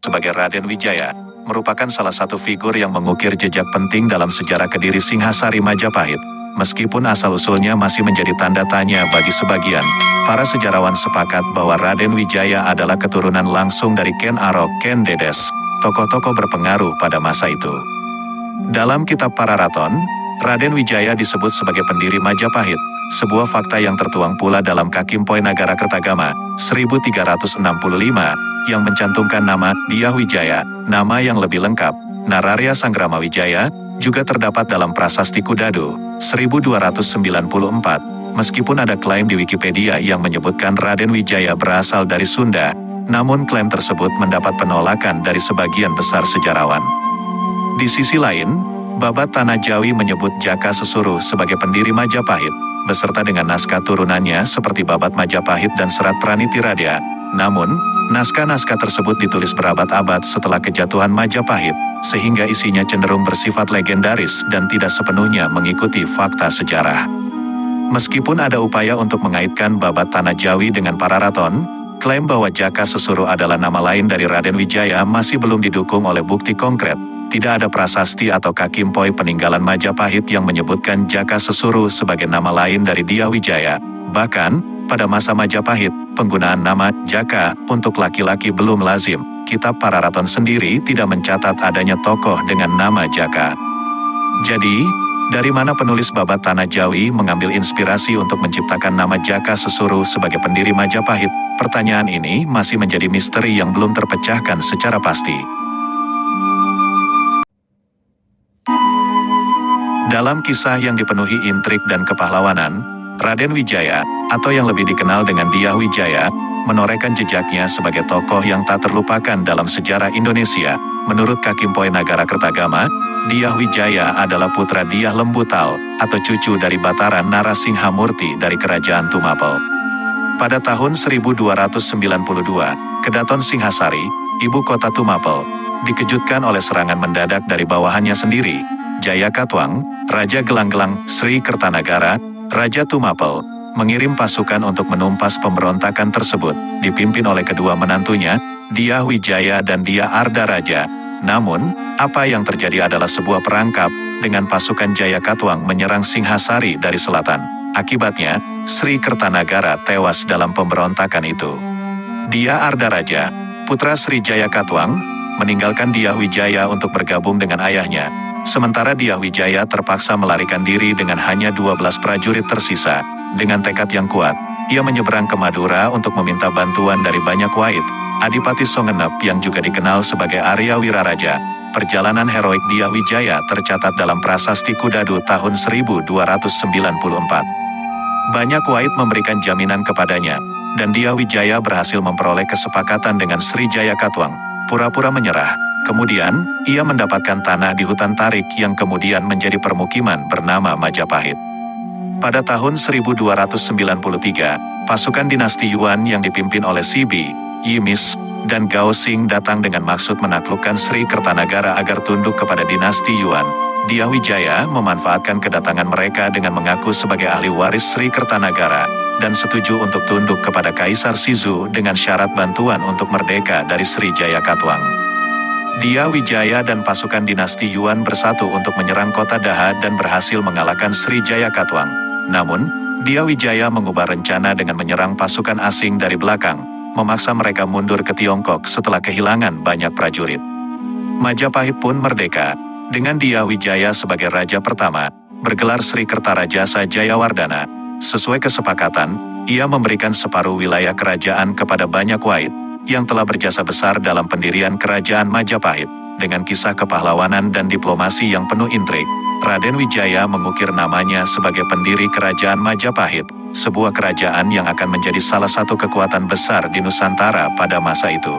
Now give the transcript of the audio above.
sebagai Raden Wijaya, merupakan salah satu figur yang mengukir jejak penting dalam sejarah Kediri Singhasari Majapahit. Meskipun asal-usulnya masih menjadi tanda tanya bagi sebagian, para sejarawan sepakat bahwa Raden Wijaya adalah keturunan langsung dari Ken Arok Ken Dedes, tokoh-tokoh berpengaruh pada masa itu. Dalam kitab Pararaton, Raden Wijaya disebut sebagai pendiri Majapahit, sebuah fakta yang tertuang pula dalam Kakimpoi Nagara Kertagama, 1365, yang mencantumkan nama Dyah Wijaya, nama yang lebih lengkap, Nararya Sanggrama Wijaya, juga terdapat dalam Prasasti Kudadu, 1294. Meskipun ada klaim di Wikipedia yang menyebutkan Raden Wijaya berasal dari Sunda, namun klaim tersebut mendapat penolakan dari sebagian besar sejarawan. Di sisi lain, Babat Tanah Jawi menyebut Jaka Sesuru sebagai pendiri Majapahit, beserta dengan naskah turunannya seperti Babat Majapahit dan Serat Praniti Radia. Namun, naskah-naskah tersebut ditulis berabad-abad setelah kejatuhan Majapahit, sehingga isinya cenderung bersifat legendaris dan tidak sepenuhnya mengikuti fakta sejarah. Meskipun ada upaya untuk mengaitkan Babat Tanah Jawi dengan Pararaton, klaim bahwa Jaka Sesuru adalah nama lain dari Raden Wijaya masih belum didukung oleh bukti konkret. Tidak ada prasasti atau Kakimpoi peninggalan Majapahit yang menyebutkan Jaka Sesuru sebagai nama lain dari Dyah Wijaya. Bahkan, pada masa Majapahit, penggunaan nama Jaka untuk laki-laki belum lazim. Kitab Pararaton sendiri tidak mencatat adanya tokoh dengan nama Jaka. Jadi, dari mana penulis Babat Tanah Jawi mengambil inspirasi untuk menciptakan nama Jaka Sesuru sebagai pendiri Majapahit? Pertanyaan ini masih menjadi misteri yang belum terpecahkan secara pasti. Dalam kisah yang dipenuhi intrik dan kepahlawanan, Raden Wijaya, atau yang lebih dikenal dengan Dyah Wijaya, menorehkan jejaknya sebagai tokoh yang tak terlupakan dalam sejarah Indonesia. Menurut Kakimpoi Nagara Kertagama, Dyah Wijaya adalah putra Dyah Lembutal, atau cucu dari Bataran Narasinghamurti dari Kerajaan Tumapel. Pada tahun 1292, Kedaton Singhasari, ibu kota Tumapel, dikejutkan oleh serangan mendadak dari bawahannya sendiri, Jaya Katwang, Raja Gelang-Gelang Sri Kertanagara, Raja Tumapel, mengirim pasukan untuk menumpas pemberontakan tersebut, dipimpin oleh kedua menantunya, Dyah Wijaya dan Dyah Ardaraja. Namun, apa yang terjadi adalah sebuah perangkap, dengan pasukan Jaya Katwang menyerang Singhasari dari selatan. Akibatnya, Sri Kertanagara tewas dalam pemberontakan itu. Dyah Ardaraja, putra Sri Jaya Katwang, meninggalkan Dyah Wijaya untuk bergabung dengan ayahnya. Sementara Dyah Wijaya terpaksa melarikan diri dengan hanya 12 prajurit tersisa. Dengan tekad yang kuat, ia menyeberang ke Madura untuk meminta bantuan dari Banyak Wait, Adipati Songenep yang juga dikenal sebagai Arya Wiraraja. Perjalanan heroik Dyah Wijaya tercatat dalam Prasasti Kudadu tahun 1294. Banyak Wait memberikan jaminan kepadanya, dan Dyah Wijaya berhasil memperoleh kesepakatan dengan Sri Jaya Katwang, pura-pura menyerah. Kemudian, ia mendapatkan tanah di hutan tarik yang kemudian menjadi permukiman bernama Majapahit. Pada tahun 1293, pasukan dinasti Yuan yang dipimpin oleh Sibi, Yimis, dan Gao Xing datang dengan maksud menaklukkan Sri Kertanagara agar tunduk kepada dinasti Yuan. Dyah Wijaya memanfaatkan kedatangan mereka dengan mengaku sebagai ahli waris Sri Kertanagara, dan setuju untuk tunduk kepada Kaisar Sizu dengan syarat bantuan untuk merdeka dari Sri Jaya Katwang. Dyah Wijaya dan pasukan dinasti Yuan bersatu untuk menyerang kota Daha dan berhasil mengalahkan Sri Jaya Katwang. Namun, Dyah Wijaya mengubah rencana dengan menyerang pasukan asing dari belakang, memaksa mereka mundur ke Tiongkok setelah kehilangan banyak prajurit. Majapahit pun merdeka, dengan Dyah Wijaya sebagai raja pertama, bergelar Sri Kertarajasa Jayawardana. Sesuai kesepakatan, ia memberikan separuh wilayah kerajaan kepada Banyak Wait, yang telah berjasa besar dalam pendirian kerajaan Majapahit. Dengan kisah kepahlawanan dan diplomasi yang penuh intrik, Raden Wijaya mengukir namanya sebagai pendiri kerajaan Majapahit, sebuah kerajaan yang akan menjadi salah satu kekuatan besar di Nusantara pada masa itu.